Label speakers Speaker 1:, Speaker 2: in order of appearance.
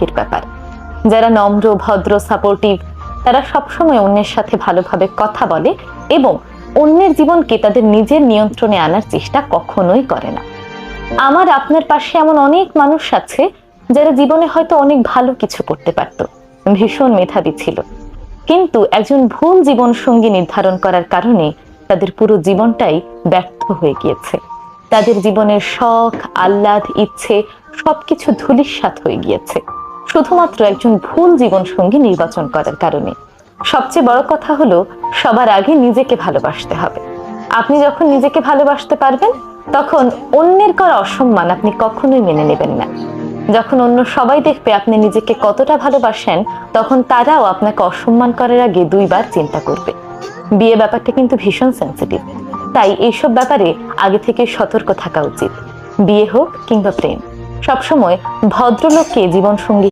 Speaker 1: ভাগ্যের ব্যাপার। যারা নম্র, ভদ্র, সাপোর্টিভ, তারা সবসময় অন্যের সাথে ভালোভাবে কথা বলে এবং অন্যের জীবনকে তাদের নিজের নিয়ন্ত্রণে আনার চেষ্টা কখনোই করে না। আমার আপনার পাশে এমন অনেক মানুষ আছে যারা জীবনে হয়তো অনেক ভালো কিছু করতে পারত, ভীষণ মেধাবী ছিল, কিন্তু একজন ভুল জীবন সঙ্গী নির্ধারণ করার কারণে তাদের পুরো জীবনটাই ব্যর্থ হয়ে গিয়েছে। তাদের জীবনের শখ, আহ্লাদ, ইচ্ছে সবকিছু ধূলিসাৎ হয়ে গিয়েছে শুধুমাত্র একজন ভুল জীবন সঙ্গী নির্বাচন করার কারণে। সবচেয়ে বড় কথা হলো, সবার আগে নিজেকে ভালোবাসতে হবে। আপনি যখন নিজেকে ভালোবাসতে পারবেন, তখন অন্যের করা অসম্মান আপনি কখনোই মেনে নেবেন না। যখন অন্য সবাই দেখবে আপনি নিজেকে কতটা ভালোবাসেন, তখন তারাও আপনাকে অসম্মান করার আগে দুইবার চিন্তা করবে। বিয়ে ব্যাপারটা কিন্তু ভীষণ সেন্সিটিভ, তাই এইসব ব্যাপারে আগে থেকে সতর্ক থাকা উচিত। বিয়ে হোক কিংবা প্রেম, সবসময় ভদ্রলোককে জীবন সঙ্গী